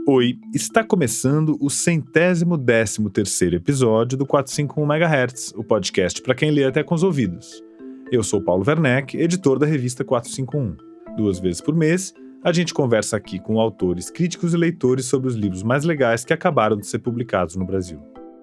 Oi, está começando o 113º episódio do 451 MHz, o podcast para quem lê até com os ouvidos. Eu sou Paulo Werneck, editor da revista 451. 2 vezes por mês, a gente conversa aqui com autores, críticos e leitores sobre os livros mais legais que acabaram de ser publicados no Brasil.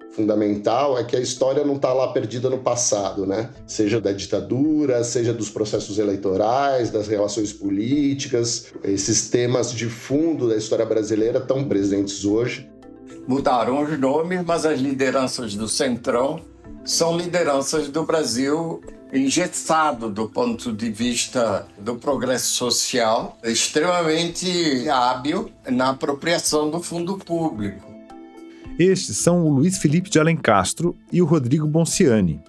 Fundamental é que a história não está lá perdida no passado, né? Seja da ditadura, seja dos processos eleitorais, das relações políticas. Esses temas de fundo da história brasileira estão presentes hoje. Mudaram os nomes, mas as lideranças do Centrão são lideranças do Brasil engessado do ponto de vista do progresso social, extremamente hábil na apropriação do fundo público. Estes são o Luiz Felipe de Alencastro e o Rodrigo Bonciani.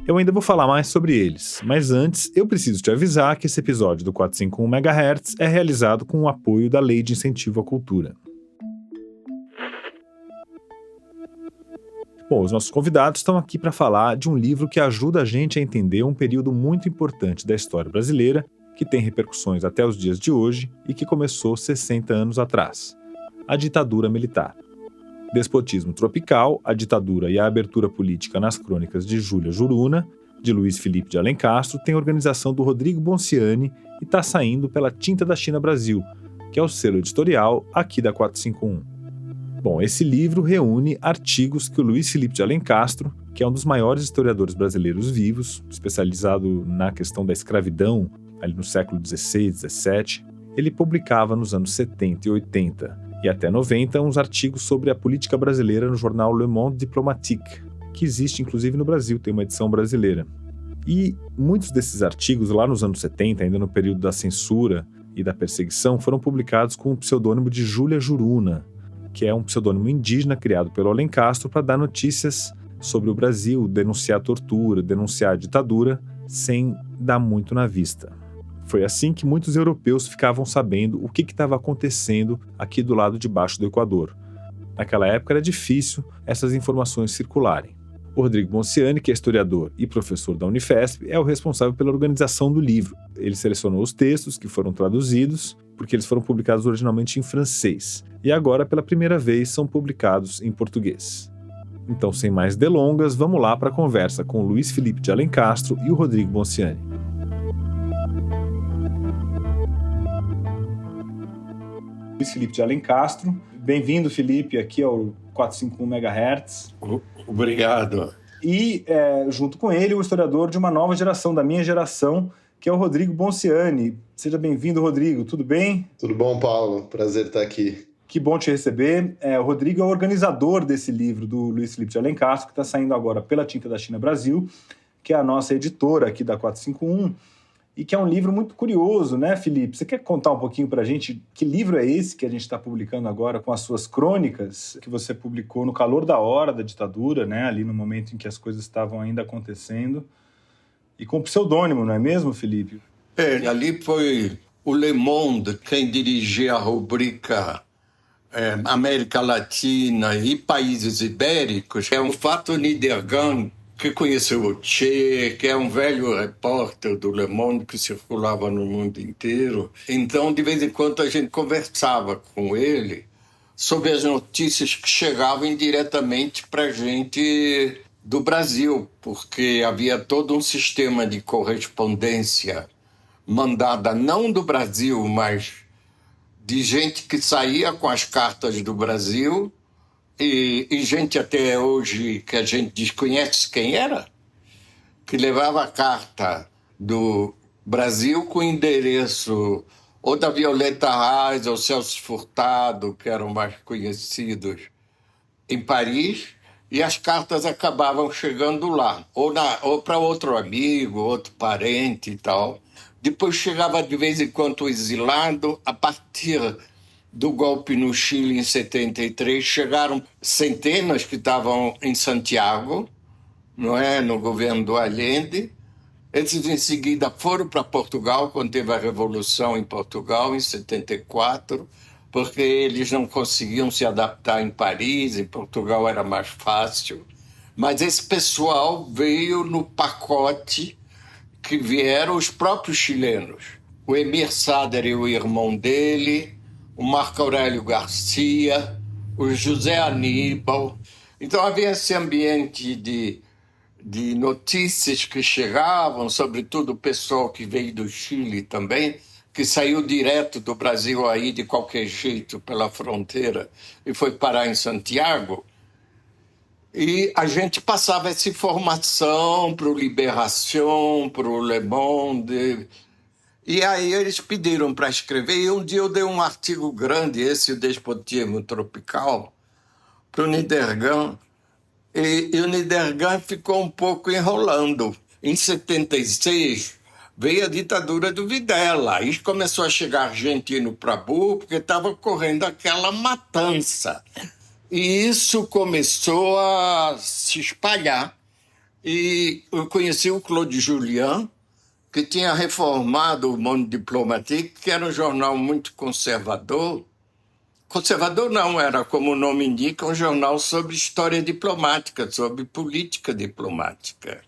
Eu ainda vou falar mais sobre eles, mas antes eu preciso te avisar que esse episódio do 451 MHz é realizado com o apoio da Lei de Incentivo à Cultura. Bom, os nossos convidados estão aqui para falar de um livro que ajuda a gente a entender um período muito importante da história brasileira, que tem repercussões até os dias de hoje e que começou 60 anos atrás: a ditadura militar. Despotismo Tropical, a ditadura e a abertura política nas crônicas de Júlia Juruna, de Luiz Felipe de Alencastro, tem a organização do Rodrigo Bonciani e está saindo pela Tinta da China Brasil, que é o selo editorial aqui da 451. Bom, esse livro reúne artigos que o Luiz Felipe de Alencastro, que é um dos maiores historiadores brasileiros vivos, especializado na questão da escravidão, ali no século XVI e XVII, ele publicava nos anos 70 e 80, e até 90, uns artigos sobre a política brasileira no jornal Le Monde Diplomatique, que existe inclusive no Brasil, tem uma edição brasileira. E muitos desses artigos, lá nos anos 70, ainda no período da censura e da perseguição, foram publicados com o pseudônimo de Júlia Juruna, que é um pseudônimo indígena criado pelo Alencastro para dar notícias sobre o Brasil, denunciar a tortura, denunciar a ditadura, sem dar muito na vista. Foi assim que muitos europeus ficavam sabendo o que estava acontecendo aqui do lado de baixo do Equador. Naquela época era difícil essas informações circularem. O Rodrigo Bonciani, que é historiador e professor da Unifesp, é o responsável pela organização do livro. Ele selecionou os textos que foram traduzidos, porque eles foram publicados originalmente em francês, e agora, pela primeira vez, são publicados em português. Então, sem mais delongas, vamos lá para a conversa com o Luiz Felipe de Alencastro e o Rodrigo Bonciani. Luiz Felipe de Alencastro. Bem-vindo, Felipe, aqui ao 451 MHz. Obrigado. E, junto com ele, o historiador de uma nova geração, da minha geração, que é o Rodrigo Bonciani. Seja bem-vindo, Rodrigo. Tudo bem? Tudo bom, Paulo? Prazer estar aqui. Que bom te receber. O Rodrigo é o organizador desse livro do Luiz Felipe de Alencastro, que está saindo agora pela Tinta da China Brasil, que é a nossa editora aqui da 451, e que é um livro muito curioso, né, Felipe? Você quer contar um pouquinho para a gente que livro é esse que a gente está publicando agora com as suas crônicas, que você publicou no calor da hora da ditadura, né, ali no momento em que as coisas estavam ainda acontecendo, e com pseudônimo, não é mesmo, Felipe? Ali foi o Le Monde quem dirigia a rubrica América Latina e Países Ibéricos. É um fato Niedergang, que conheceu o Che, que é um velho repórter do Le Monde que circulava no mundo inteiro. Então, de vez em quando, a gente conversava com ele sobre as notícias que chegavam indiretamente para a gente do Brasil, porque havia todo um sistema de correspondência mandada não do Brasil, mas de gente que saía com as cartas do Brasil e gente até hoje que a gente desconhece quem era, que levava a carta do Brasil com endereço ou da Violeta Reis ou Celso Furtado, que eram mais conhecidos, em Paris, e as cartas acabavam chegando lá, ou para outro amigo, outro parente e tal. Depois chegava de vez em quando o exilado. A partir do golpe no Chile em 73, chegaram centenas que estavam em Santiago, não é, no governo do Allende. Eles em seguida foram para Portugal, quando teve a Revolução em Portugal, em 74, porque eles não conseguiam se adaptar em Paris, em Portugal era mais fácil. Mas esse pessoal veio no pacote que vieram os próprios chilenos, o Emir Sader e o irmão dele, o Marco Aurélio Garcia, o José Aníbal. Então havia esse ambiente de notícias que chegavam, sobretudo o pessoal que veio do Chile também, que saiu direto do Brasil aí de qualquer jeito pela fronteira e foi parar em Santiago. E a gente passava essa informação para o Libération, para o Le Monde. E aí eles pediram para escrever. E um dia eu dei um artigo grande, esse O Despotismo Tropical, para o Niedergang. E o Niedergang ficou um pouco enrolando. Em 76, veio a ditadura do Videla. Aí começou a chegar argentino para burro, porque estava ocorrendo aquela matança. E isso começou a se espalhar. E eu conheci o Claude Julien, que tinha reformado o Monde Diplomatique, que era um jornal muito conservador. Conservador não, era, como o nome indica, um jornal sobre história diplomática, sobre política diplomática.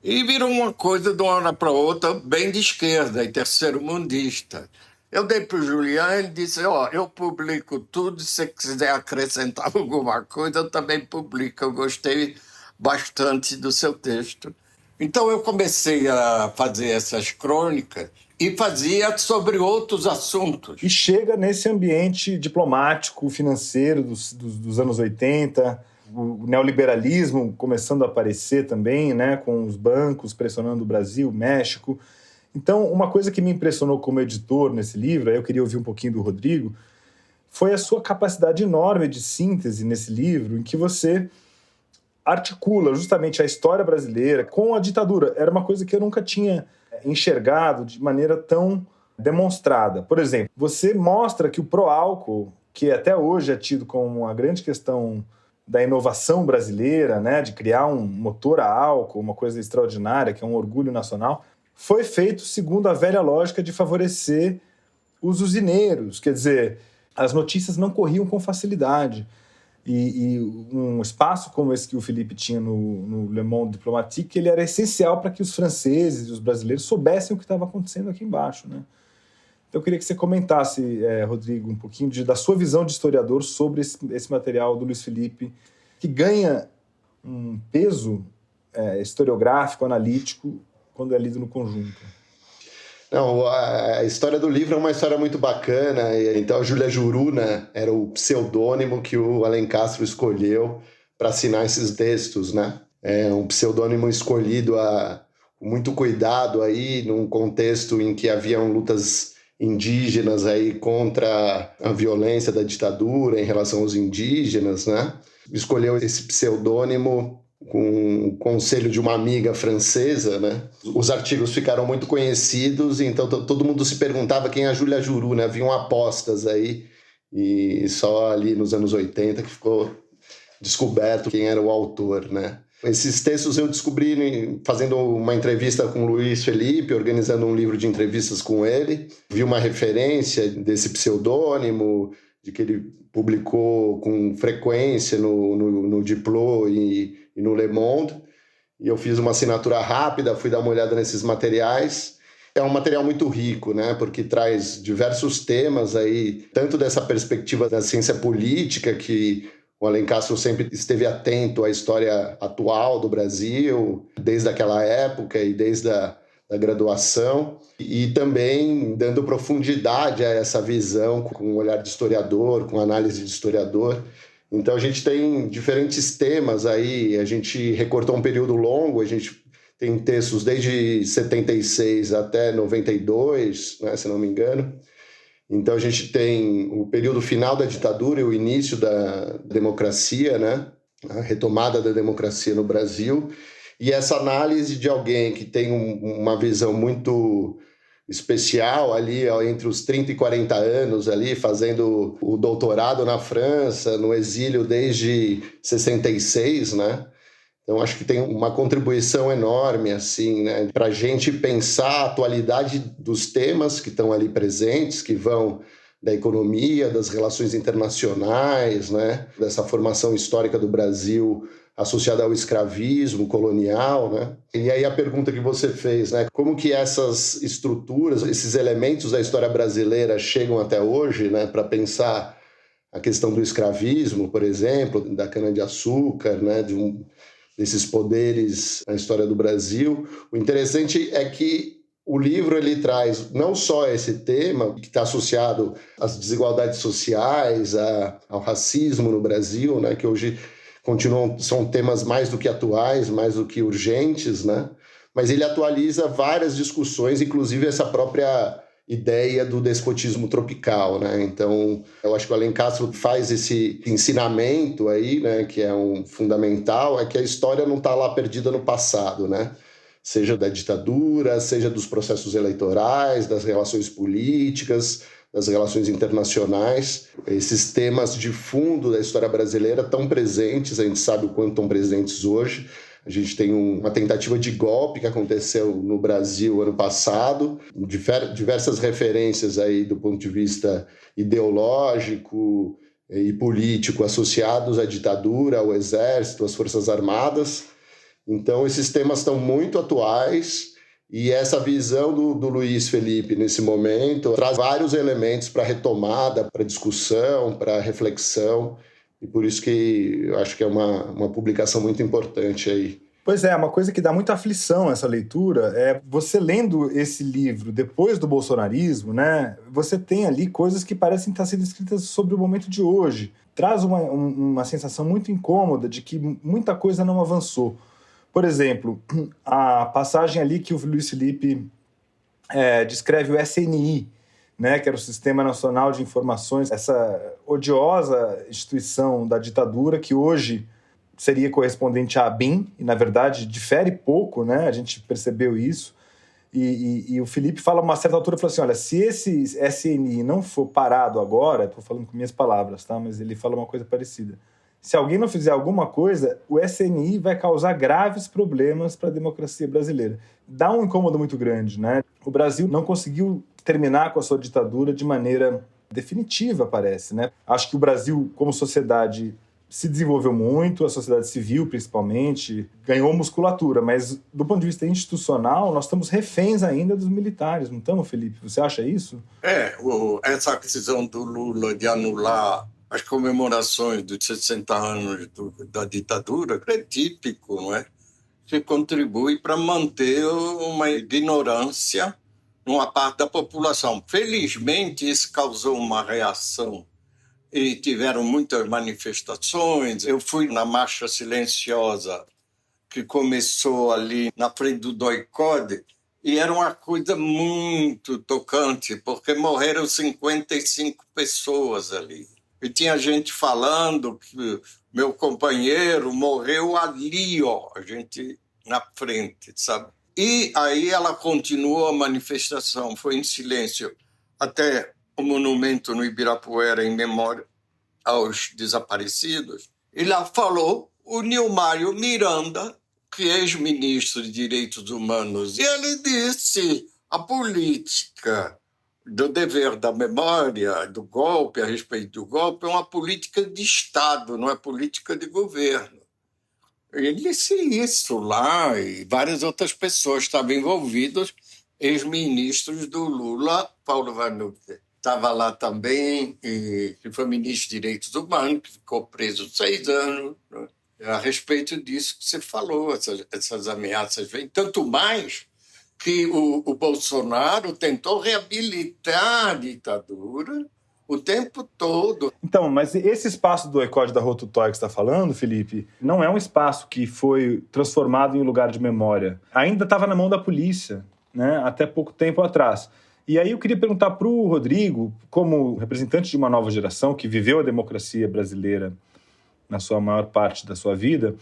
E virou uma coisa de uma hora para outra bem de esquerda e terceiro-mundista. Eu dei para o Julian, ele disse, eu publico tudo, se você quiser acrescentar alguma coisa, eu também publico. Eu gostei bastante do seu texto. Então eu comecei a fazer essas crônicas e fazia sobre outros assuntos. E chega nesse ambiente diplomático, financeiro dos anos 80, o neoliberalismo começando a aparecer também, né, com os bancos pressionando o Brasil, o México. Então, uma coisa que me impressionou como editor nesse livro, aí eu queria ouvir um pouquinho do Rodrigo, foi a sua capacidade enorme de síntese nesse livro, em que você articula justamente a história brasileira com a ditadura. Era uma coisa que eu nunca tinha enxergado de maneira tão demonstrada. Por exemplo, você mostra que o pró-álcool, que até hoje é tido como uma grande questão da inovação brasileira, né, de criar um motor a álcool, uma coisa extraordinária, que é um orgulho nacional, foi feito segundo a velha lógica de favorecer os usineiros. Quer dizer, as notícias não corriam com facilidade. E um espaço como esse que o Felipe tinha no Le Monde Diplomatique, ele era essencial para que os franceses e os brasileiros soubessem o que estava acontecendo aqui embaixo, né? Então eu queria que você comentasse, Rodrigo, um pouquinho da sua visão de historiador sobre esse material do Luiz Felipe, que ganha um peso historiográfico, analítico, quando é lido no conjunto. Não, a história do livro é uma história muito bacana. Então, a Júlia Juruna era o pseudônimo que o Alencastro escolheu para assinar esses textos, né? É um pseudônimo escolhido com muito cuidado aí, num contexto em que haviam lutas indígenas aí contra a violência da ditadura em relação aos indígenas, né? Escolheu esse pseudônimo com o conselho de uma amiga francesa, né? Os artigos ficaram muito conhecidos, então todo mundo se perguntava quem é a Júlia Juruna, né? Haviam apostas aí, e só ali nos anos 80 que ficou descoberto quem era o autor, né? Esses textos eu descobri fazendo uma entrevista com o Luiz Felipe, organizando um livro de entrevistas com ele. Vi uma referência desse pseudônimo, de que ele publicou com frequência no Diplo e no Le Monde, e eu fiz uma assinatura rápida, fui dar uma olhada nesses materiais. É um material muito rico, né, porque traz diversos temas aí, tanto dessa perspectiva da ciência política, que o Alencastro sempre esteve atento à história atual do Brasil, desde aquela época e desde a graduação, e também dando profundidade a essa visão com um olhar de historiador, com análise de historiador. Então a gente tem diferentes temas aí, a gente recortou um período longo, a gente tem textos desde 76 até 92, né, se não me engano. Então a gente tem o período final da ditadura e o início da democracia, né, a retomada da democracia no Brasil, e essa análise de alguém que tem uma visão muito especial ali, ó, entre os 30 e 40 anos ali, fazendo o doutorado na França, no exílio desde 66, né? Então acho que tem uma contribuição enorme, assim, né, para a gente pensar a atualidade dos temas que estão ali presentes, que vão da economia, das relações internacionais, né, dessa formação histórica do Brasil associada ao escravismo colonial, né? E aí a pergunta que você fez, né? Como que essas estruturas, esses elementos da história brasileira chegam até hoje, né? Para pensar a questão do escravismo, por exemplo, da cana-de-açúcar, né? Desses poderes na história do Brasil. O interessante é que o livro ele traz não só esse tema que está associado às desigualdades sociais, ao racismo no Brasil, né? Que hoje são temas mais do que atuais, mais do que urgentes, né? Mas ele atualiza várias discussões, inclusive essa própria ideia do despotismo tropical, né? Então, eu acho que o Alencastro faz esse ensinamento aí, né, que é fundamental, é que a história não está lá perdida no passado, né? Seja da ditadura, seja dos processos eleitorais, das relações políticas, das relações internacionais. Esses temas de fundo da história brasileira estão presentes, a gente sabe o quanto estão presentes hoje. A gente tem uma tentativa de golpe que aconteceu no Brasil ano passado, diversas referências aí do ponto de vista ideológico e político associados à ditadura, ao exército, às forças armadas. Então, esses temas estão muito atuais. E essa visão do Luiz Felipe, nesse momento, traz vários elementos para retomada, para discussão, para reflexão. E por isso que eu acho que é uma publicação muito importante aí. Pois é, uma coisa que dá muita aflição essa leitura é você lendo esse livro depois do bolsonarismo, né? Você tem ali coisas que parecem estar sendo escritas sobre o momento de hoje. Traz uma sensação muito incômoda de que muita coisa não avançou. Por exemplo, a passagem ali que o Luiz Felipe descreve o SNI, né, que era o Sistema Nacional de Informações, essa odiosa instituição da ditadura que hoje seria correspondente à ABIN, e na verdade difere pouco, né, a gente percebeu isso, e o Felipe fala a uma certa altura, fala assim, olha, se esse SNI não for parado agora, estou falando com minhas palavras, tá, mas ele fala uma coisa parecida, se alguém não fizer alguma coisa, o SNI vai causar graves problemas para a democracia brasileira. Dá um incômodo muito grande, né? O Brasil não conseguiu terminar com a sua ditadura de maneira definitiva, parece, né? Acho que o Brasil, como sociedade, se desenvolveu muito, a sociedade civil, principalmente, ganhou musculatura, mas do ponto de vista institucional, nós estamos reféns ainda dos militares, não estamos, Felipe? Você acha isso? Essa decisão do Lula de anular as comemorações dos 60 anos da ditadura é típico, não é? Que contribui para manter uma ignorância numa parte da população. Felizmente, isso causou uma reação e tiveram muitas manifestações. Eu fui na marcha silenciosa que começou ali na frente do DOI-CODE e era uma coisa muito tocante, porque morreram 55 pessoas ali. E tinha gente falando que meu companheiro morreu ali, ó, a gente na frente, sabe? E aí ela continuou a manifestação, foi em silêncio, até o monumento no Ibirapuera em memória aos desaparecidos. E lá falou o Nilmário Miranda, que é ex-ministro de Direitos Humanos, e ele disse a política do dever da memória, do golpe, a respeito do golpe, é uma política de Estado, não é política de governo. Ele disse isso lá, e várias outras pessoas estavam envolvidas, ex-ministros do Lula, Paulo Vanucci estava lá também, que foi ministro de Direitos Humanos, que ficou preso 6 anos, né? A respeito disso que você falou, essas ameaças vêm, tanto mais que o Bolsonaro tentou reabilitar a ditadura o tempo todo. Então, mas esse espaço do ECOD da Rua Tutóia que você está falando, Felipe, não é um espaço que foi transformado em lugar de memória. Ainda estava na mão da polícia, né, até pouco tempo atrás. E aí eu queria perguntar para o Rodrigo, como representante de uma nova geração que viveu a democracia brasileira na sua maior parte da sua vida,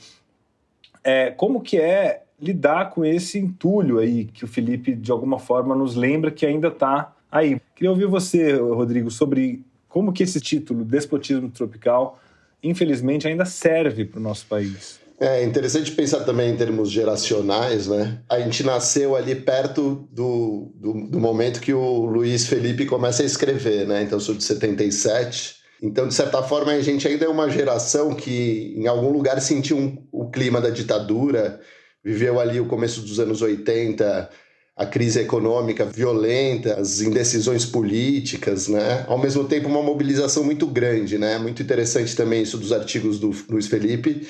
como que é lidar com esse entulho aí que o Felipe, de alguma forma, nos lembra que ainda está aí. Queria ouvir você, Rodrigo, sobre como que esse título, Despotismo Tropical, infelizmente, ainda serve para o nosso país. É interessante pensar também em termos geracionais, né? A gente nasceu ali perto do momento que o Luiz Felipe começa a escrever, né? Então, eu sou de 77. Então, de certa forma, a gente ainda é uma geração que, em algum lugar, sentiu o clima da ditadura, viveu ali o começo dos anos 80, a crise econômica violenta, as indecisões políticas, né? Ao mesmo tempo, uma mobilização muito grande, né? Muito interessante também isso dos artigos do Luiz Felipe,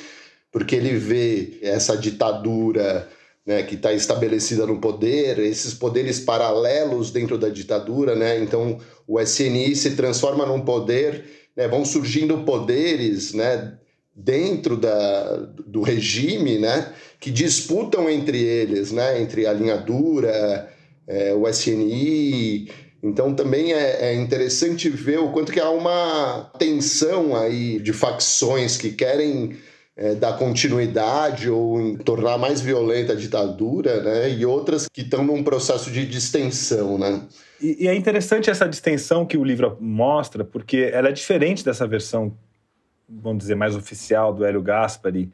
porque ele vê essa ditadura, né, que está estabelecida no poder, esses poderes paralelos dentro da ditadura, né? Então, o SNI se transforma num poder, né? Vão surgindo poderes, né, dentro do regime, né, que disputam entre eles, né, entre a linha dura, o SNI. Então também é interessante ver o quanto que há uma tensão aí de facções que querem dar continuidade ou tornar mais violenta a ditadura, né, e outras que estão num processo de distensão, né. E é interessante essa distensão que o livro mostra, porque ela é diferente dessa versão, vamos dizer, mais oficial do Hélio Gaspari,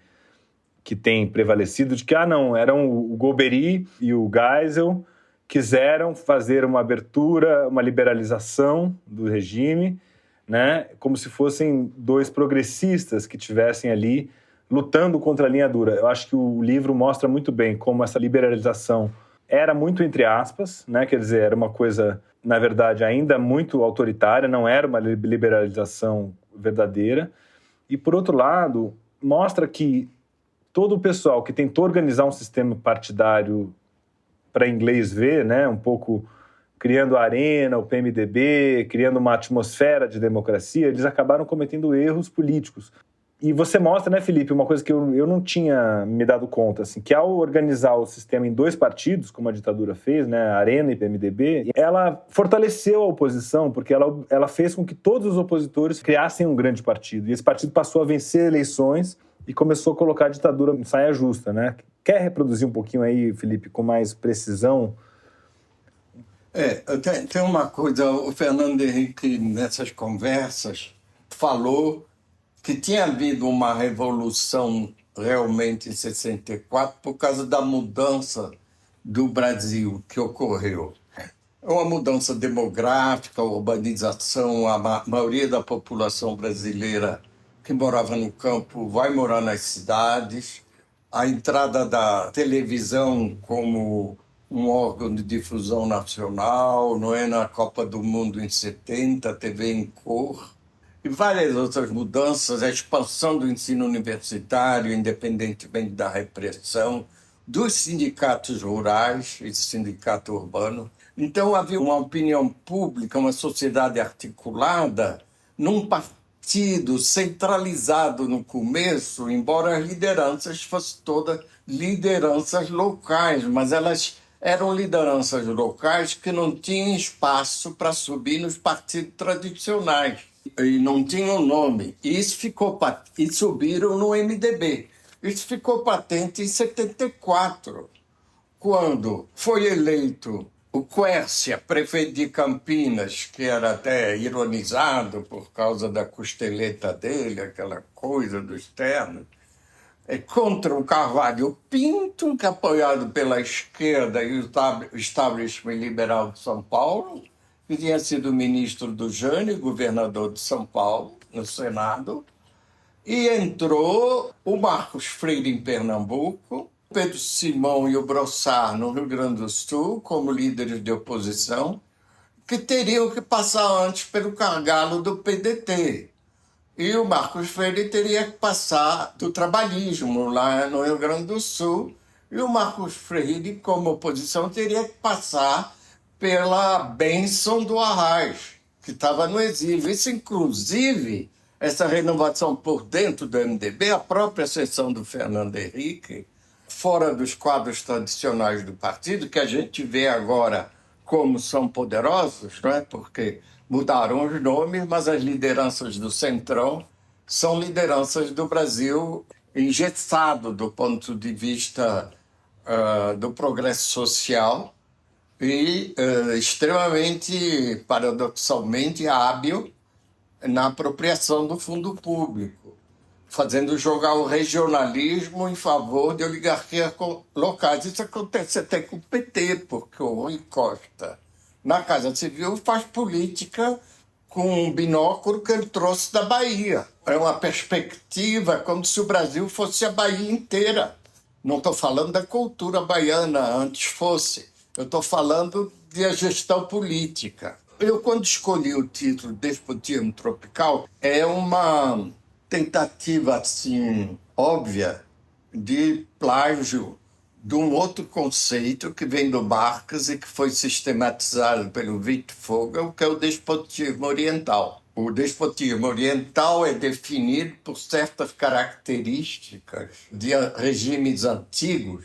que tem prevalecido, de que, não, eram o Golbery e o Geisel quiseram fazer uma abertura, uma liberalização do regime, né, como se fossem dois progressistas que tivessem ali lutando contra a linha dura. Eu acho que o livro mostra muito bem como essa liberalização era muito entre aspas, né, quer dizer, era uma coisa, na verdade, ainda muito autoritária, não era uma liberalização verdadeira. E, por outro lado, mostra que todo o pessoal que tentou organizar um sistema partidário para inglês ver, né, um pouco criando a Arena, o PMDB, criando uma atmosfera de democracia, eles acabaram cometendo erros políticos. E você mostra, né, Felipe, uma coisa que eu não tinha me dado conta, assim, que ao organizar o sistema em dois partidos, como a ditadura fez, né, Arena e PMDB, ela fortaleceu a oposição, porque ela fez com que todos os opositores criassem um grande partido. E esse partido passou a vencer eleições e começou a colocar a ditadura em saia justa, né? Quer reproduzir um pouquinho aí, Felipe, com mais precisão? Tem uma coisa, o Fernando Henrique, nessas conversas, falou que tinha havido uma revolução realmente em 64 por causa da mudança do Brasil que ocorreu. Uma mudança demográfica, urbanização, a maioria da população brasileira que morava no campo vai morar nas cidades, a entrada da televisão como um órgão de difusão nacional, não é, na Copa do Mundo em 70, TV em cor, e várias outras mudanças, a expansão do ensino universitário, independentemente da repressão, dos sindicatos rurais e sindicato urbano. Então havia uma opinião pública, uma sociedade articulada num partido centralizado no começo, embora as lideranças fossem todas lideranças locais, mas elas eram lideranças locais que não tinham espaço para subir nos partidos tradicionais e não tinham nome. E subiram no MDB. Isso ficou patente em 74, quando foi eleito o Quércia, prefeito de Campinas, que era até ironizado por causa da costeleta dele, aquela coisa dos ternos, contra o Carvalho Pinto, que apoiado pela esquerda e o establishment liberal de São Paulo, que tinha sido ministro do Jânio, governador de São Paulo, no Senado, e entrou o Marcos Freire em Pernambuco, Pedro Simão e o Brossard no Rio Grande do Sul, como líderes de oposição, que teriam que passar antes pelo gargalo do PDT. E o Marcos Freire teria que passar do trabalhismo lá no Rio Grande do Sul, e o Marcos Freire, como oposição, teria que passar pela bênção do Arraes, que estava no exílio. Isso, inclusive, essa renovação por dentro do MDB, a própria ascensão do Fernando Henrique, fora dos quadros tradicionais do partido, que a gente vê agora como são poderosos, não é? Porque mudaram os nomes, mas as lideranças do Centrão são lideranças do Brasil engessado do ponto de vista do progresso social e extremamente, paradoxalmente, hábil na apropriação do fundo público, fazendo jogar o regionalismo em favor de oligarquias locais. Isso acontece até com o PT, porque o Rui Costa, na Casa Civil, faz política com um binóculo que ele trouxe da Bahia. É uma perspectiva como se o Brasil fosse a Bahia inteira. Não estou falando da cultura baiana, antes fosse. Eu estou falando da gestão política. Eu, quando escolhi o título Despotismo Tropical, é uma tentativa, assim, óbvia de plágio de um outro conceito que vem do Marx e que foi sistematizado pelo Wittfogel, que é o despotismo oriental. O despotismo oriental é definido por certas características de regimes antigos,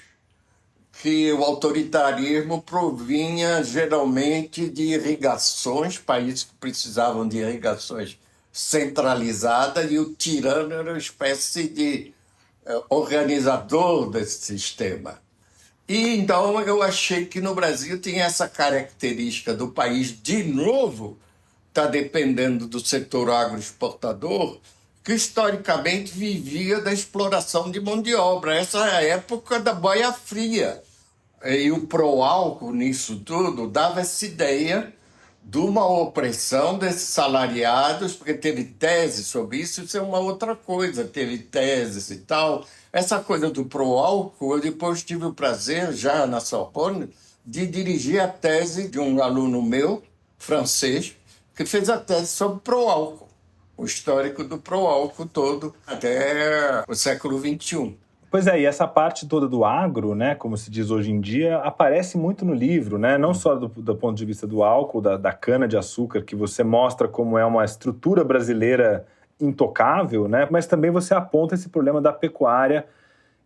que o autoritarismo provinha geralmente de irrigações, países que precisavam de irrigações centralizadas, e o tirano era uma espécie de organizador desse sistema. E então eu achei que no Brasil tinha essa característica do país, de novo, está dependendo do setor agroexportador, que historicamente vivia da exploração de mão de obra. Essa é a época da boia fria. E o pró-álcool nisso tudo dava essa ideia de uma opressão desses salariados, porque teve tese sobre isso, isso é uma outra coisa, teve teses e tal. Essa coisa do pró-álcool, eu depois tive o prazer, já na Sorbonne, de dirigir a tese de um aluno meu, francês, que fez a tese sobre pró-álcool, o histórico do pró-álcool todo até o século XXI. Pois é, e essa parte toda do agro, né, como se diz hoje em dia, aparece muito no livro, né? Não só do ponto de vista do álcool, da cana-de-açúcar, que você mostra como é uma estrutura brasileira intocável, né? Mas também você aponta esse problema da pecuária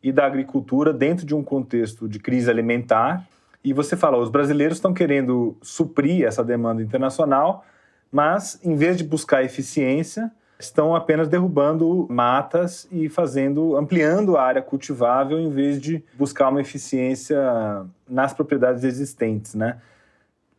e da agricultura dentro de um contexto de crise alimentar. E você fala, os brasileiros estão querendo suprir essa demanda internacional, mas, em vez de buscar eficiência, estão apenas derrubando matas e ampliando a área cultivável em vez de buscar uma eficiência nas propriedades existentes, né?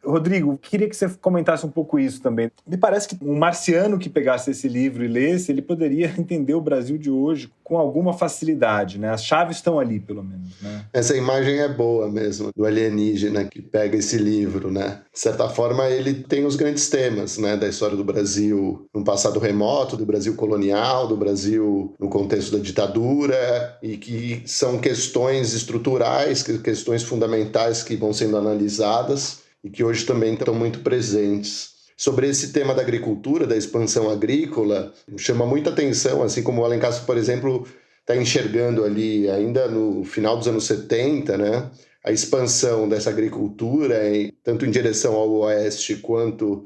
Rodrigo, queria que você comentasse um pouco isso também. Me parece que um marciano que pegasse esse livro e lesse, ele poderia entender o Brasil de hoje com alguma facilidade, né? As chaves estão ali, pelo menos, né? Essa imagem é boa mesmo, do alienígena que pega esse livro, né? De certa forma, ele tem os grandes temas, né, da história do Brasil no passado remoto, do Brasil colonial, do Brasil no contexto da ditadura, e que são questões estruturais, questões fundamentais que vão sendo analisadas e que hoje também estão muito presentes. Sobre esse tema da agricultura, da expansão agrícola, chama muita atenção, assim como o Alencastro, por exemplo, está enxergando ali, ainda no final dos anos 70, né, a expansão dessa agricultura, tanto em direção ao oeste quanto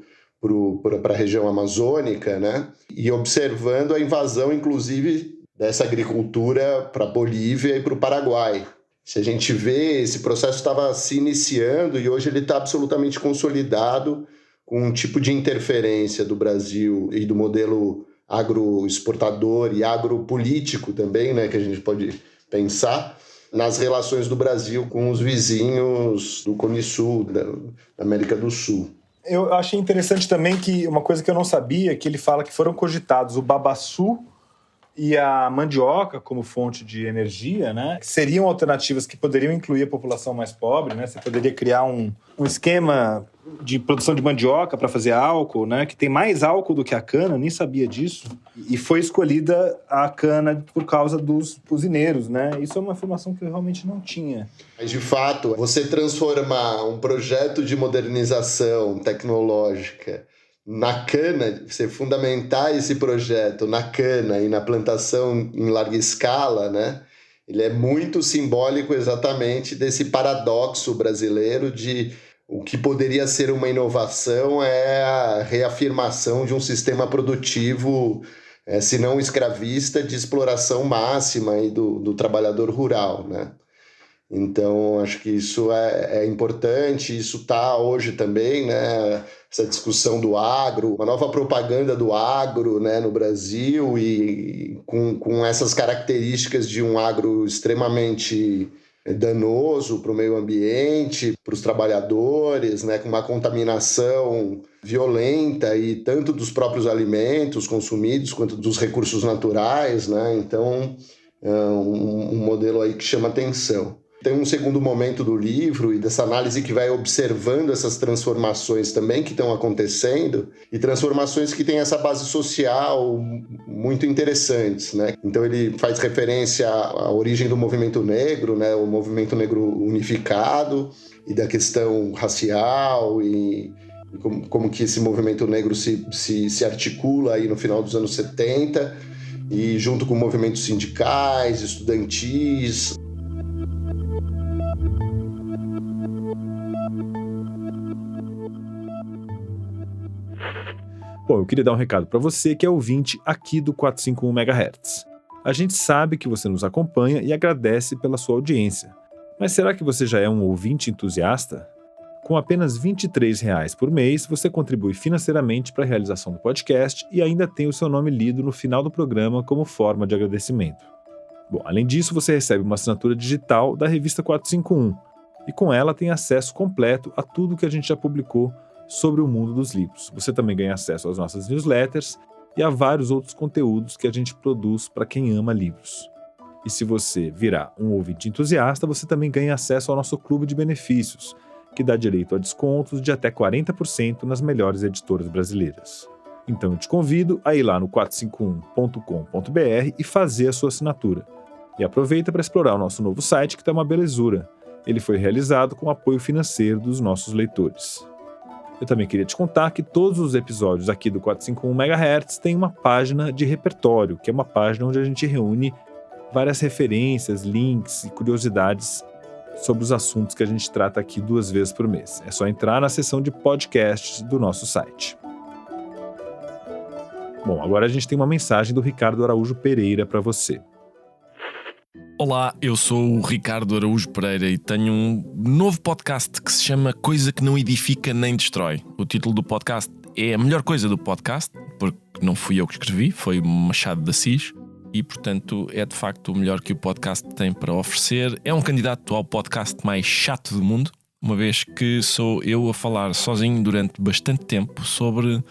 para a região amazônica, né, e observando a invasão, inclusive, dessa agricultura para a Bolívia e para o Paraguai. Se a gente vê, esse processo estava se iniciando e hoje ele está absolutamente consolidado com um tipo de interferência do Brasil e do modelo agroexportador e agropolítico também, né, que a gente pode pensar nas relações do Brasil com os vizinhos do Cone Sul, da América do Sul. Eu achei interessante também que uma coisa que eu não sabia, que ele fala que foram cogitados o babaçu e a mandioca como fonte de energia, né? Seriam alternativas que poderiam incluir a população mais pobre, né? Você poderia criar um esquema de produção de mandioca para fazer álcool, né? Que tem mais álcool do que a cana, eu nem sabia disso. E foi escolhida a cana por causa dos usineiros, né? Isso é uma informação que eu realmente não tinha. Mas, de fato, você transformar um projeto de modernização tecnológica na cana, você fundamentar esse projeto na cana e na plantação em larga escala, né? Ele é muito simbólico exatamente desse paradoxo brasileiro de o que poderia ser uma inovação é a reafirmação de um sistema produtivo, se não escravista, de exploração máxima aí do trabalhador rural, né? Então, acho que isso é importante, isso está hoje também, né? Essa discussão do agro, uma nova propaganda do agro, né, no Brasil, e com essas características de um agro extremamente danoso para o meio ambiente, para os trabalhadores, né, com uma contaminação violenta, e tanto dos próprios alimentos consumidos quanto dos recursos naturais, né? Então, é um modelo aí que chama atenção. Tem um segundo momento do livro e dessa análise que vai observando essas transformações também que estão acontecendo e transformações que têm essa base social muito interessantes, né? Então ele faz referência à origem do movimento negro, né? O movimento negro unificado e da questão racial e como que esse movimento negro se articula aí no final dos anos 70 e junto com movimentos sindicais, estudantis. Bom, eu queria dar um recado para você que é ouvinte aqui do 451 MHz. A gente sabe que você nos acompanha e agradece pela sua audiência. Mas será que você já é um ouvinte entusiasta? Com apenas R$ 23,00 por mês, você contribui financeiramente para a realização do podcast e ainda tem o seu nome lido no final do programa como forma de agradecimento. Bom, além disso, você recebe uma assinatura digital da revista 451 e com ela tem acesso completo a tudo que a gente já publicou sobre o mundo dos livros. Você também ganha acesso às nossas newsletters e a vários outros conteúdos que a gente produz para quem ama livros. E se você virar um ouvinte entusiasta, você também ganha acesso ao nosso clube de benefícios, que dá direito a descontos de até 40% nas melhores editoras brasileiras. Então eu te convido a ir lá no 451.com.br e fazer a sua assinatura. E aproveita para explorar o nosso novo site, que está uma belezura. Ele foi realizado com o apoio financeiro dos nossos leitores. Eu também queria te contar que todos os episódios aqui do 451 MHz têm uma página de repertório, que é uma página onde a gente reúne várias referências, links e curiosidades sobre os assuntos que a gente trata aqui 2 vezes por mês. É só entrar na seção de podcasts do nosso site. Bom, agora a gente tem uma mensagem do Ricardo Araújo Pereira para você. Olá, eu sou o Ricardo Araújo Pereira e tenho um novo podcast que se chama Coisa que não edifica nem destrói. O título do podcast é a melhor coisa do podcast, porque não fui eu que escrevi, foi o Machado de Assis e, portanto, é de facto o melhor que o podcast tem para oferecer. É um candidato ao podcast mais chato do mundo, uma vez que sou eu a falar sozinho durante bastante tempo sobre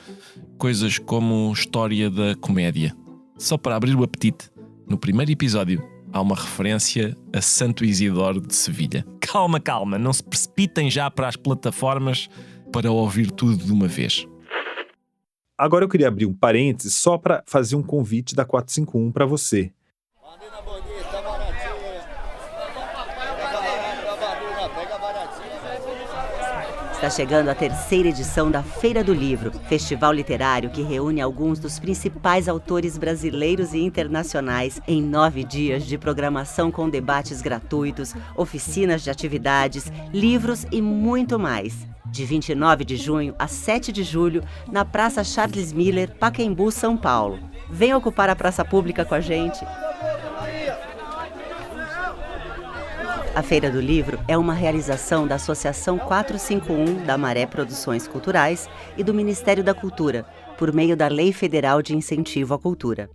coisas como história da comédia. Só para abrir o apetite, no primeiro episódio há uma referência a Santo Isidoro de Sevilha. Calma, não se precipitem já para as plataformas para ouvir tudo de uma vez. Agora eu queria abrir um parênteses só para fazer um convite da 451 para você. Está chegando a 3ª edição da Feira do Livro, festival literário que reúne alguns dos principais autores brasileiros e internacionais em 9 dias de programação com debates gratuitos, oficinas de atividades, livros e muito mais. De 29 de junho a 7 de julho, na Praça Charles Miller, Pacaembu, São Paulo. Venha ocupar a praça pública com a gente. A Feira do Livro é uma realização da Associação 451 da Maré Produções Culturais e do Ministério da Cultura, por meio da Lei Federal de Incentivo à Cultura.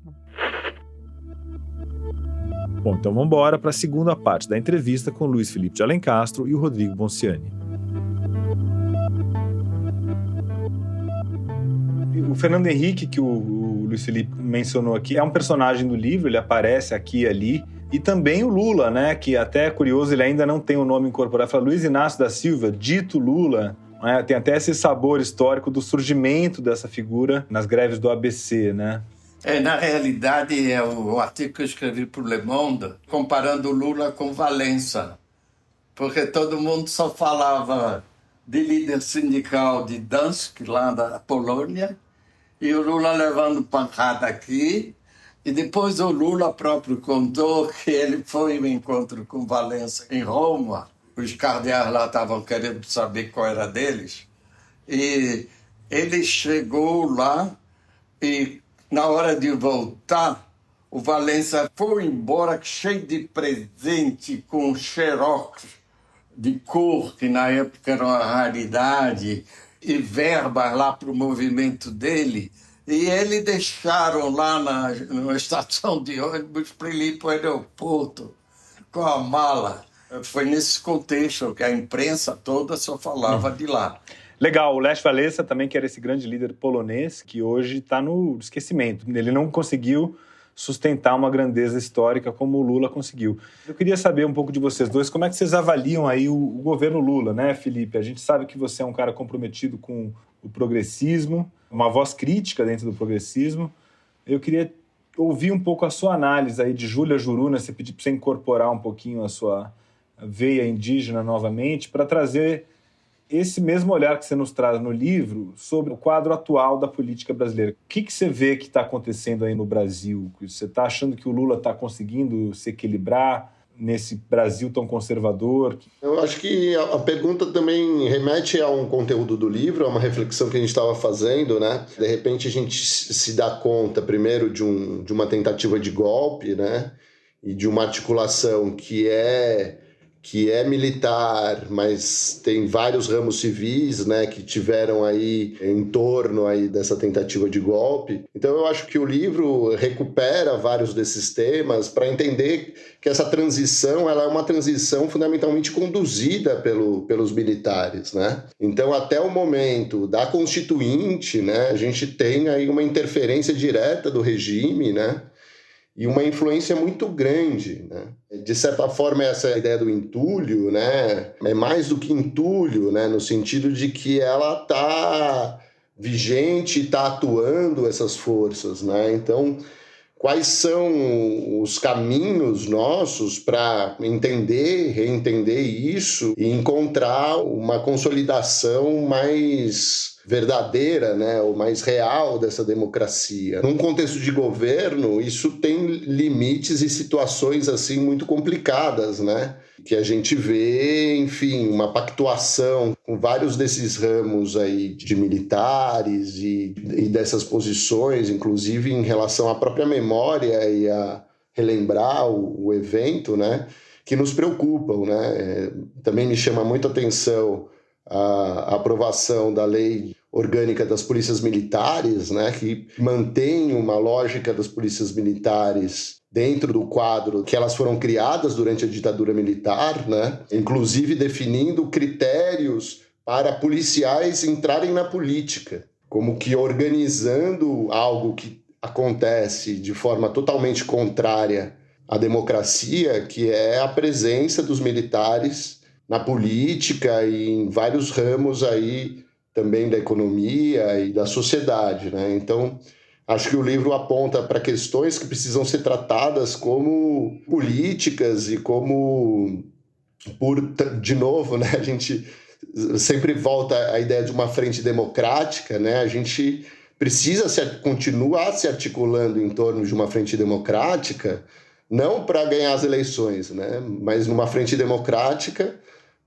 Bom, então vamos embora para a segunda parte da entrevista com o Luiz Felipe de Alencastro e o Rodrigo Bonciani. O Fernando Henrique, que o Luiz Felipe mencionou aqui, é um personagem do livro, ele aparece aqui e ali. E também o Lula, né, que até é curioso, ele ainda não tem o nome incorporado. Fala Luiz Inácio da Silva, dito Lula, né, tem até esse sabor histórico do surgimento dessa figura nas greves do ABC, né? Na realidade, é o artigo que eu escrevi para o Le Monde, comparando o Lula com Valença, porque todo mundo só falava de líder sindical de Danzig, lá da Polônia, e o Lula levando pancada aqui. E depois o Lula próprio contou que ele foi ao encontro com Valença em Roma. Os cardeais lá estavam querendo saber qual era deles. E ele chegou lá e, na hora de voltar, o Valença foi embora cheio de presente, com xerox de cor, que na época era uma raridade, e verbas lá para o movimento dele. E eles deixaram lá na estação de ônibus para ele ir para o aeroporto com a mala. Foi nesse contexto que a imprensa toda só falava de lá. Legal, o Lech Wałęsa também, que era esse grande líder polonês, que hoje está no esquecimento. Ele não conseguiu sustentar uma grandeza histórica como o Lula conseguiu. Eu queria saber um pouco de vocês dois, como é que vocês avaliam aí o governo Lula, né, Felipe? A gente sabe que você é um cara comprometido com o progressismo, uma voz crítica dentro do progressismo. Eu queria ouvir um pouco a sua análise aí de Júlia Juruna, você pedir para você incorporar um pouquinho a sua veia indígena novamente, para trazer esse mesmo olhar que você nos traz no livro sobre o quadro atual da política brasileira. O que você vê que está acontecendo aí no Brasil? Você está achando que o Lula está conseguindo se equilibrar nesse Brasil tão conservador? Eu acho que a pergunta também remete a um conteúdo do livro, a uma reflexão que a gente estava fazendo, né? De repente a gente se dá conta, primeiro, de uma tentativa de golpe, né? E de uma articulação que é militar, mas tem vários ramos civis, né, que tiveram aí em torno aí dessa tentativa de golpe. Então eu acho que o livro recupera vários desses temas para entender que essa transição, ela é uma transição fundamentalmente conduzida pelos militares, né? Então até o momento da Constituinte, né, a gente tem aí uma interferência direta do regime, né? E uma influência muito grande, né? De certa forma, essa ideia do entulho, né, é mais do que entulho, né, no sentido de que ela está vigente, está atuando essas forças, né? Então, quais são os caminhos nossos para entender, reentender isso e encontrar uma consolidação mais verdadeira, né, ou mais real dessa democracia. Num contexto de governo, isso tem limites e situações assim muito complicadas, né? Que a gente vê, enfim, uma pactuação com vários desses ramos aí de militares e dessas posições, inclusive em relação à própria memória e a relembrar o evento, né? Que nos preocupam, né? Também me chama muito a atenção a aprovação da lei orgânica das polícias militares, né, que mantém uma lógica das polícias militares dentro do quadro que elas foram criadas durante a ditadura militar, né, inclusive definindo critérios para policiais entrarem na política, como que organizando algo que acontece de forma totalmente contrária à democracia, que é a presença dos militares na política e em vários ramos aí também da economia e da sociedade, né? Então, acho que o livro aponta para questões que precisam ser tratadas como políticas e como, de novo, né? A gente sempre volta à ideia de uma frente democrática, né? A gente precisa continuar se articulando em torno de uma frente democrática, não para ganhar as eleições, né? Mas numa frente democrática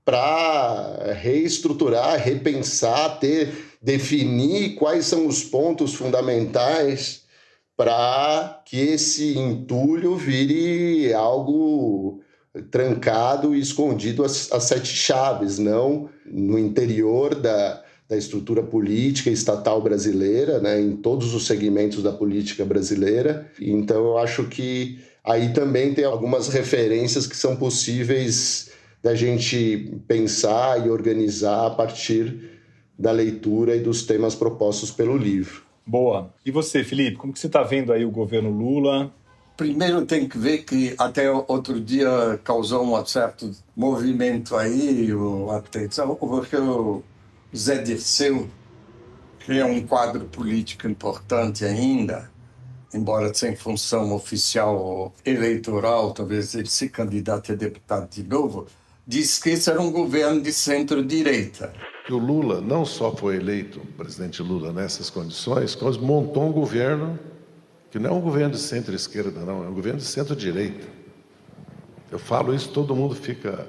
para reestruturar, repensar, definir quais são os pontos fundamentais para que esse entulho vire algo trancado e escondido às sete chaves, não no interior da estrutura política estatal brasileira, né, em todos os segmentos da política brasileira. Então, eu acho que aí também tem algumas referências que são possíveis da gente pensar e organizar a partir da leitura e dos temas propostos pelo livro. Boa. E você, Felipe, como que você está vendo aí o governo Lula? Primeiro tem que ver que até outro dia causou um certo movimento aí, uma atenção, porque o Zé Dirceu, que é um quadro político importante ainda, embora sem função oficial ou eleitoral, talvez ele se candidate a deputado de novo, diz que esse era um governo de centro-direita. O Lula não só foi eleito, o presidente Lula, nessas condições, mas montou um governo que não é um governo de centro-esquerda, não, é um governo de centro-direita. Eu falo isso, todo mundo fica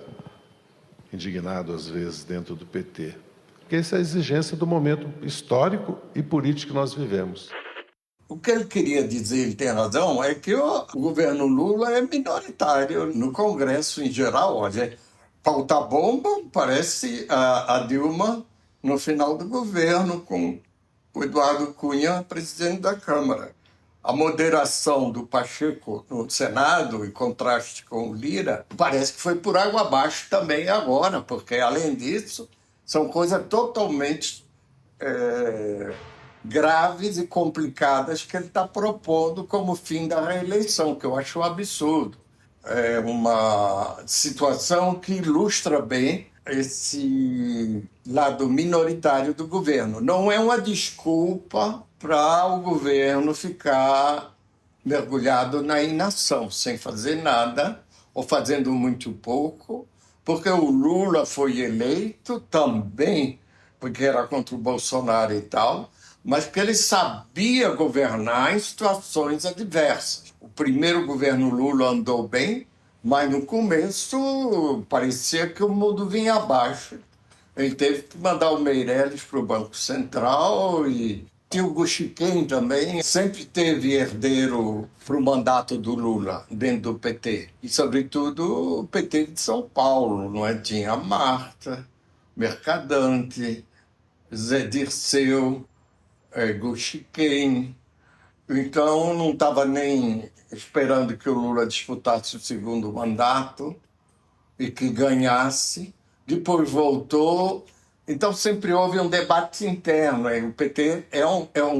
indignado, às vezes, dentro do PT. Porque essa é a exigência do momento histórico e político que nós vivemos. O que ele queria dizer, ele tem razão, é que o governo Lula é minoritário no Congresso em geral. Olha, pauta bomba parece a Dilma no final do governo, com o Eduardo Cunha, presidente da Câmara. A moderação do Pacheco no Senado, em contraste com o Lira, parece que foi por água abaixo também agora, porque, além disso, são coisas totalmente graves e complicadas que ele está propondo como fim da reeleição, que eu acho um absurdo. É uma situação que ilustra bem esse lado minoritário do governo. Não é uma desculpa para o governo ficar mergulhado na inação, sem fazer nada ou fazendo muito pouco, porque o Lula foi eleito também, porque era contra o Bolsonaro e tal, mas que ele sabia governar em situações adversas. O primeiro governo Lula andou bem, mas no começo parecia que o mundo vinha abaixo. Ele teve que mandar o Meirelles para o Banco Central e tinha o Guxiquem também. Sempre teve herdeiro para o mandato do Lula dentro do PT. E, sobretudo, o PT de São Paulo, não é? Tinha a Marta, Mercadante, Zé Dirceu, Guxiquem. Então, não estava nem esperando que o Lula disputasse o segundo mandato e que ganhasse. Depois voltou. Então, sempre houve um debate interno. O PT é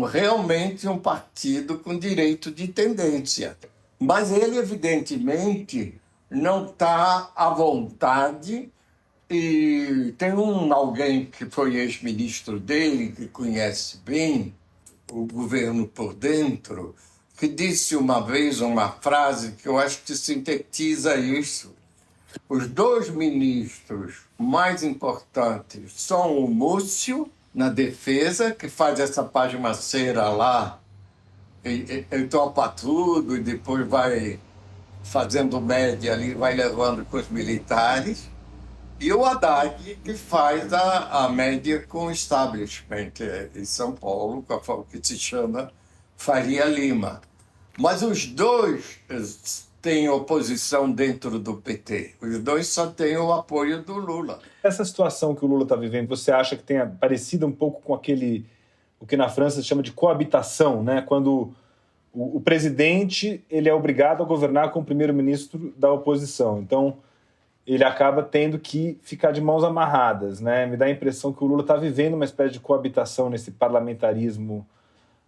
realmente um partido com direito de tendência. Mas ele, evidentemente, não está à vontade. E tem alguém que foi ex-ministro dele, que conhece bem o governo por dentro, que disse uma vez uma frase que eu acho que sintetiza isso. Os dois ministros mais importantes são o Múcio, na defesa, que faz essa pasmaceira lá, e topa tudo, e depois vai fazendo média ali, vai levando com os militares, e o Haddad, que faz a média com o establishment em São Paulo, que se chama Faria Lima. Mas os dois têm oposição dentro do PT. Os dois só têm o apoio do Lula. Essa situação que o Lula está vivendo, você acha que tenha parecido um pouco com o que na França se chama de coabitação, né? Quando o presidente ele é obrigado a governar com o primeiro-ministro da oposição. Então, ele acaba tendo que ficar de mãos amarradas, né? Me dá a impressão que o Lula está vivendo uma espécie de coabitação nesse parlamentarismo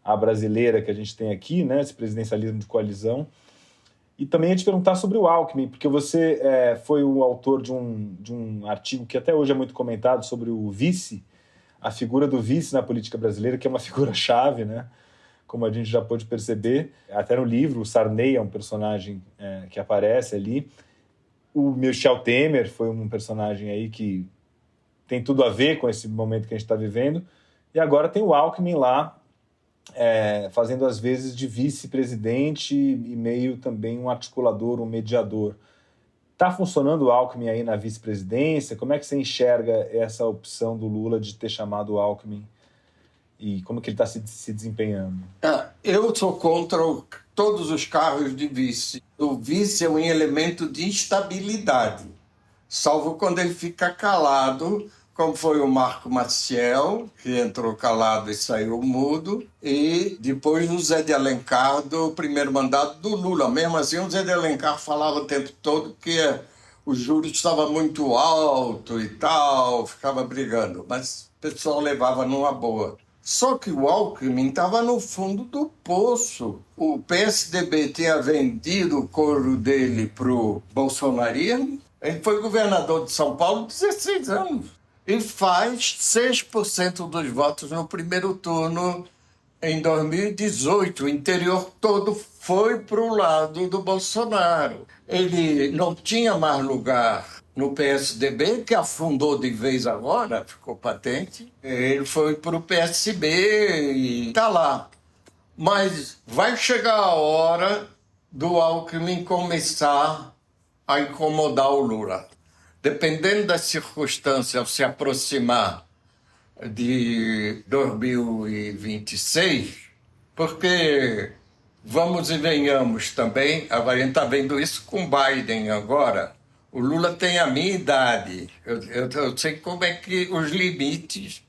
à brasileira que a gente tem aqui, né? Esse presidencialismo de coalizão. E também ia te perguntar sobre o Alckmin, porque você foi o autor de um artigo que até hoje é muito comentado sobre o vice, a figura do vice na política brasileira, que é uma figura-chave, né? Como a gente já pôde perceber. Até no livro, o Sarney é um personagem que aparece ali. O Michel Temer foi um personagem aí que tem tudo a ver com esse momento que a gente está vivendo. E agora tem o Alckmin lá, fazendo às vezes de vice-presidente e meio também um articulador, um mediador. Está funcionando o Alckmin aí na vice-presidência? Como é que você enxerga essa opção do Lula de ter chamado o Alckmin? E como que ele está se desempenhando? Eu sou contra todos os cargos de vice. O vice é um elemento de instabilidade, salvo quando ele fica calado, como foi o Marco Maciel, que entrou calado e saiu mudo, e depois o Zé de Alencar, do primeiro mandato do Lula. Mesmo assim, o Zé de Alencar falava o tempo todo que os juros estavam muito altos e tal, ficava brigando, mas o pessoal levava numa boa. Só que o Alckmin estava no fundo do poço. O PSDB tinha vendido o couro dele para o bolsonarismo. Ele foi governador de São Paulo 16 anos. E faz 6% dos votos no primeiro turno em 2018. O interior todo foi para o lado do Bolsonaro. Ele não tinha mais lugar no PSDB, que afundou de vez agora, ficou patente. Ele foi para o PSB e está lá. Mas vai chegar a hora do Alckmin começar a incomodar o Lula. Dependendo das circunstâncias, ao se aproximar de 2026, porque vamos e venhamos também, a gente está vendo isso com Biden agora. O Lula tem a minha idade. Eu sei como é que os limites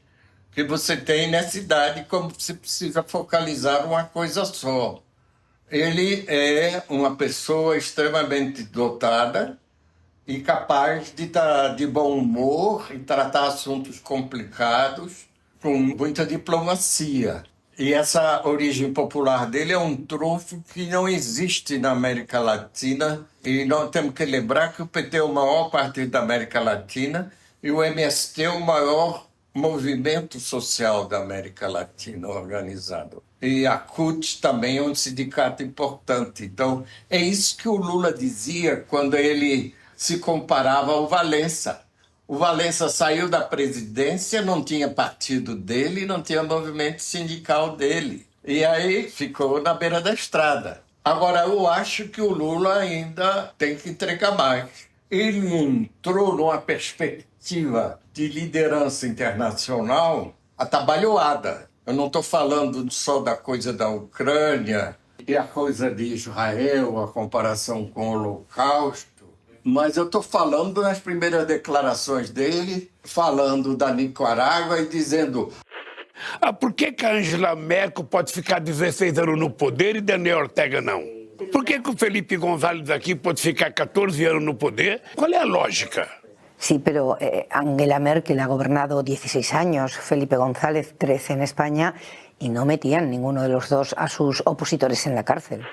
que você tem nessa idade, como você precisa focalizar uma coisa só. Ele é uma pessoa extremamente dotada e capaz de estar de bom humor e tratar assuntos complicados com muita diplomacia. E essa origem popular dele é um trunfo que não existe na América Latina. E nós temos que lembrar que o PT é o maior partido da América Latina e o MST é o maior movimento social da América Latina organizado. E a CUT também é um sindicato importante. Então, é isso que o Lula dizia quando ele se comparava ao Valença. O Valença saiu da presidência, não tinha partido dele, não tinha movimento sindical dele. E aí ficou na beira da estrada. Agora, eu acho que o Lula ainda tem que entregar mais. Ele entrou numa perspectiva de liderança internacional atabalhoada. Eu não estou falando só da coisa da Ucrânia e a coisa de Israel, a comparação com o Holocausto, mas eu estou falando nas primeiras declarações dele, falando da Nicarágua e dizendo... Por que a Angela Merkel pode ficar 16 anos no poder e Daniel Ortega não? Por que o Felipe González aqui pode ficar 14 anos no poder? Qual é a lógica? Sí, pero Angela Merkel ha gobernado 16 años, Felipe González 13 en España y no metían ninguno de los dos a sus opositores en la cárcel.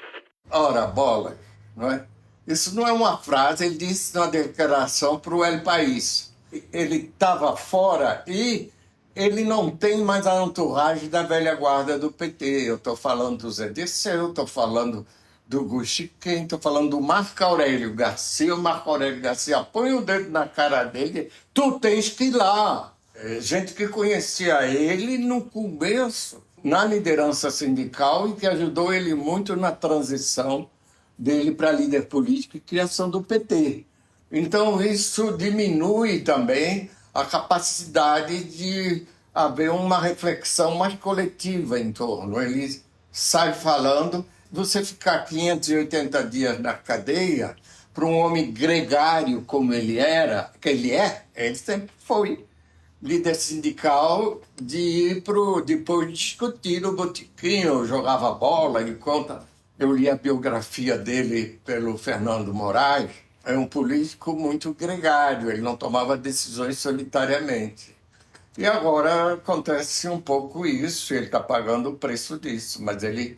Ora, bola, não é? Isso não é uma frase, ele disse na declaração para o El País. Ele estava fora e ele não tem mais a entourage da velha guarda do PT. Eu estou falando do Zé Dirceu, estou falando do Guxiquem, estou falando do Marco Aurélio Garcia. O Marco Aurélio Garcia põe o dedo na cara dele, tu tens que ir lá. Gente que conhecia ele no começo, na liderança sindical e que ajudou ele muito na transição dele para líder político e criação do PT. Então, isso diminui também a capacidade de haver uma reflexão mais coletiva em torno. Ele sai falando, você ficar 580 dias na cadeia, para um homem gregário como ele era, que ele sempre foi líder sindical de ir depois de discutir no botequim, eu jogava bola, ele conta, eu li a biografia dele pelo Fernando Moraes, é um político muito gregário, ele não tomava decisões solitariamente. E agora acontece um pouco isso, ele está pagando o preço disso, mas ele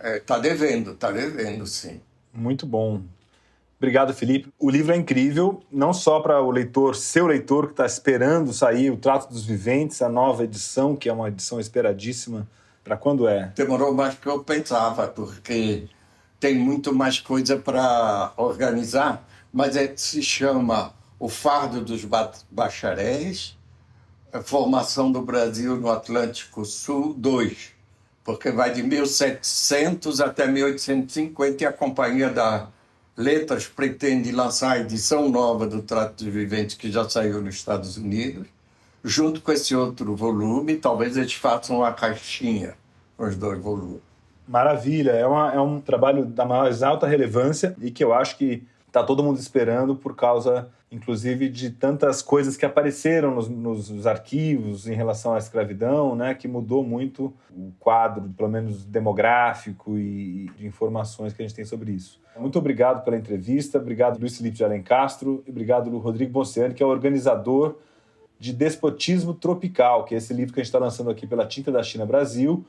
está devendo sim. Muito bom. Obrigado, Felipe. O livro é incrível, não só para o leitor, seu leitor, que está esperando sair o Trato dos Viventes, a nova edição, que é uma edição esperadíssima. Para quando é? Demorou mais do que eu pensava, porque tem muito mais coisa para organizar, mas se chama O Fardo dos Bacharéis, a Formação do Brasil no Atlântico Sul 2, porque vai de 1700 até 1850 e a Companhia da Letras pretende lançar a edição nova do Trato dos Viventes, que já saiu nos Estados Unidos, junto com esse outro volume. Talvez eles façam uma caixinha com os dois volumes. Maravilha, é um trabalho da mais alta relevância e que eu acho que está todo mundo esperando por causa, inclusive, de tantas coisas que apareceram nos arquivos em relação à escravidão, né, que mudou muito o quadro, pelo menos demográfico e de informações que a gente tem sobre isso. Muito obrigado pela entrevista, obrigado Luiz Felipe de Alencastro e obrigado Rodrigo Bonciani, que é o organizador de Despotismo Tropical, que é esse livro que a gente está lançando aqui pela Tinta da China Brasil,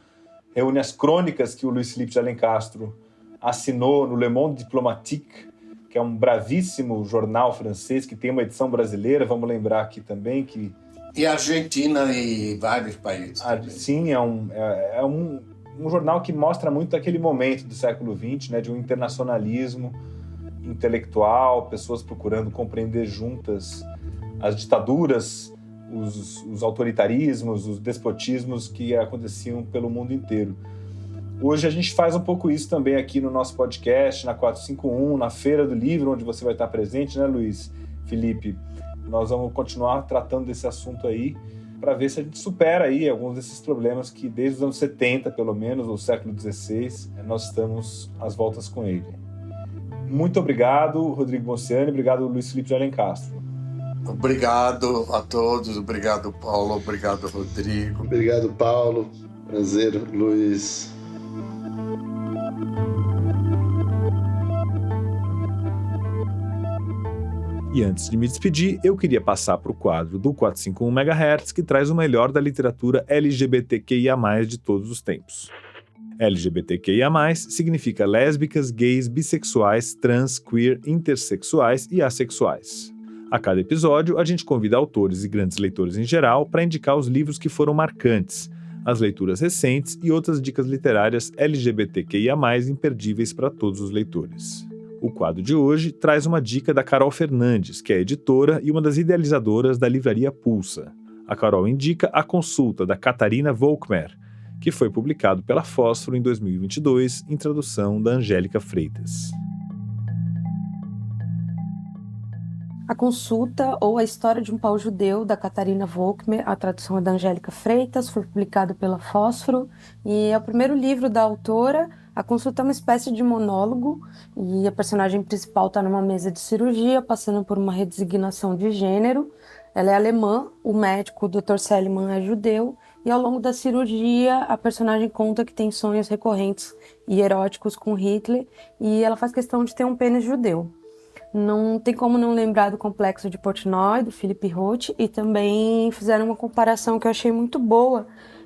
reúne as crônicas que o Luiz Felipe de Alencastro assinou no Le Monde Diplomatique, que é um bravíssimo jornal francês que tem uma edição brasileira, vamos lembrar aqui também que... E Argentina e vários países. Sim, é um jornal que mostra muito aquele momento do século XX, né, de um internacionalismo intelectual, pessoas procurando compreender juntas as ditaduras, os autoritarismos, os despotismos que aconteciam pelo mundo inteiro. Hoje a gente faz um pouco isso também aqui no nosso podcast, na 451, na Feira do Livro, onde você vai estar presente, né, Luiz Felipe? Nós vamos continuar tratando desse assunto aí, para ver se a gente supera aí alguns desses problemas que desde os anos 70, pelo menos, ou século XVI, nós estamos às voltas com ele. Muito obrigado, Rodrigo Bonciani, obrigado, Luiz Felipe de Alencastro. Obrigado a todos, obrigado, Paulo, obrigado, Rodrigo. Obrigado, Paulo. Prazer, Luiz. E antes de me despedir, eu queria passar para o quadro do 451 MHz, que traz o melhor da literatura LGBTQIA+, de todos os tempos. LGBTQIA+, significa lésbicas, gays, bissexuais, trans, queer, intersexuais e assexuais. A cada episódio, a gente convida autores e grandes leitores em geral para indicar os livros que foram marcantes, as leituras recentes e outras dicas literárias LGBTQIA+, imperdíveis para todos os leitores. O quadro de hoje traz uma dica da Carol Fernandes, que é editora e uma das idealizadoras da livraria Pulsa. A Carol indica A Consulta, da Catarina Volkmer, que foi publicado pela Fósforo em 2022, em tradução da Angélica Freitas. A Consulta, ou A História de um Pau Judeu, da Catarina Volkmer, a tradução é da Angélica Freitas, foi publicado pela Fósforo, e é o primeiro livro da autora. A Consulta é uma espécie de monólogo, e a personagem principal está numa mesa de cirurgia, passando por uma redesignação de gênero. Ela é alemã, o médico, o Dr. Seligman, é judeu, e ao longo da cirurgia a personagem conta que tem sonhos recorrentes e eróticos com Hitler, e ela faz questão de ter um pênis judeu. Não tem como não lembrar do Complexo de Portnoy, do Philip Roth, e também fizeram uma comparação que eu achei muito boa,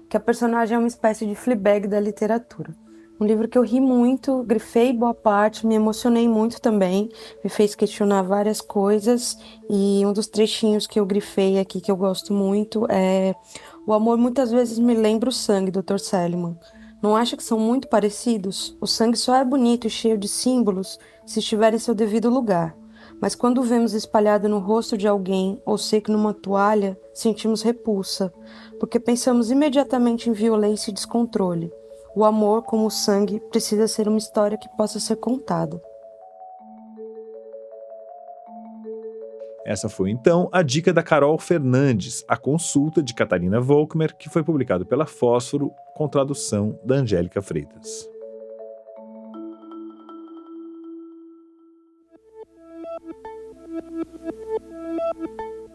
que a personagem é uma espécie de Fleabag da literatura. Um livro que eu ri muito, grifei boa parte, me emocionei muito também, me fez questionar várias coisas, e um dos trechinhos que eu grifei aqui que eu gosto muito é: o amor muitas vezes me lembra o sangue, Dr. Seligman. Não acha que são muito parecidos? O sangue só é bonito e cheio de símbolos se estiver em seu devido lugar. Mas quando o vemos espalhado no rosto de alguém ou seco numa toalha, sentimos repulsa, porque pensamos imediatamente em violência e descontrole. O amor, como o sangue, precisa ser uma história que possa ser contada. Essa foi, então, a dica da Carol Fernandes, A Consulta, de Catarina Volkmer, que foi publicado pela Fósforo, com tradução da Angélica Freitas.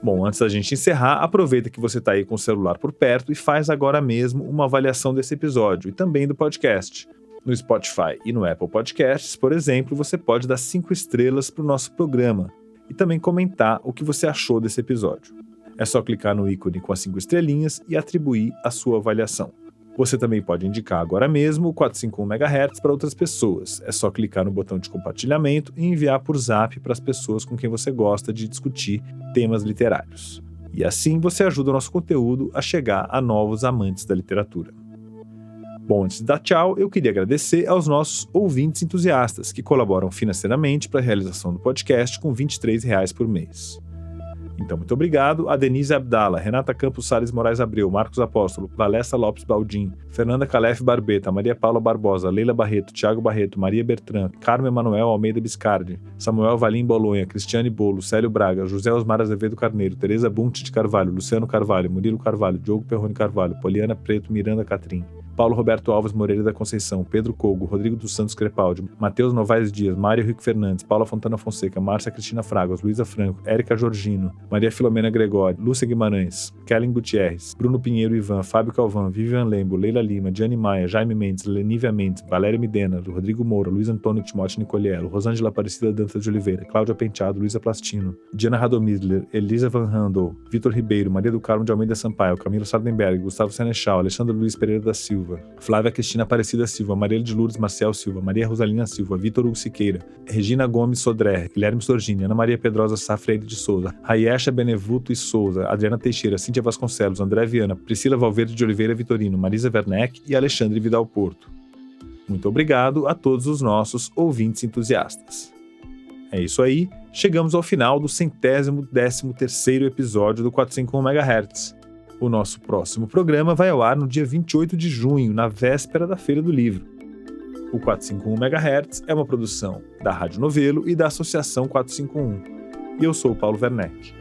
Bom, antes da gente encerrar, aproveita que você está aí com o celular por perto e faz agora mesmo uma avaliação desse episódio e também do podcast. No Spotify e no Apple Podcasts, por exemplo, você pode dar 5 estrelas para o nosso programa e também comentar o que você achou desse episódio. É só clicar no ícone com as 5 estrelinhas e atribuir a sua avaliação. Você também pode indicar agora mesmo o 451 MHz para outras pessoas. É só clicar no botão de compartilhamento e enviar por Zap para as pessoas com quem você gosta de discutir temas literários. E assim você ajuda o nosso conteúdo a chegar a novos amantes da literatura. Bom, antes de dar tchau, eu queria agradecer aos nossos ouvintes entusiastas que colaboram financeiramente para a realização do podcast com R$ 23 por mês. Então, muito obrigado a Denise Abdala, Renata Campos Salles Moraes Abreu, Marcos Apóstolo, Valessa Lopes Baldin, Fernanda Calef Barbeta, Maria Paula Barbosa, Leila Barreto, Thiago Barreto, Maria Bertrand, Carmo Emanuel Almeida Biscardi, Samuel Valim Bolonha, Cristiane Bolo, Célio Braga, José Osmar Azevedo Carneiro, Tereza Bunte de Carvalho, Luciano Carvalho, Murilo Carvalho, Diogo Perrone Carvalho, Poliana Preto, Miranda Catrim, Paulo Roberto Alves Moreira da Conceição, Pedro Cogo, Rodrigo dos Santos Crepaldi, Matheus Novaes Dias, Mário Rico Fernandes, Paula Fontana Fonseca, Márcia Cristina Fragas, Luísa Franco, Érica Georgino, Maria Filomena Gregório, Lúcia Guimarães, Kellen Gutierrez, Bruno Pinheiro Ivan, Fábio Calvan, Vivian Lembo, Leila Lima, Diane Maia, Jaime Mendes, Lenívia Mendes, Valéria Midena, Rodrigo Moura, Luiz Antônio Timote Nicoliello, Rosângela Aparecida Dantas de Oliveira, Cláudia Penteado, Luísa Plastino, Diana Radomidler, Elisa Van Handel, Vitor Ribeiro, Maria do Carmo de Almeida Sampaio, Camilo Sardenberg, Gustavo Senechal, Alexandre Luiz Pereira da Silva, Flávia Cristina Aparecida Silva, Maria de Lourdes Marcial Silva, Maria Rosalina Silva, Vitor Hugo Siqueira, Regina Gomes Sodré, Guilherme Sorgini, Ana Maria Pedrosa Safreire de Souza, Raiesha Benevuto e Souza, Adriana Teixeira, Cíntia Vasconcelos, André Viana, Priscila Valverde de Oliveira Vitorino, Marisa Werneck e Alexandre Vidal Porto. Muito obrigado a todos os nossos ouvintes entusiastas. É isso aí, chegamos ao final do 113º episódio do 451 MHz. O nosso próximo programa vai ao ar no dia 28 de junho, na véspera da Feira do Livro. O 451 MHz é uma produção da Rádio Novelo e da Associação 451. E eu sou o Paulo Werneck.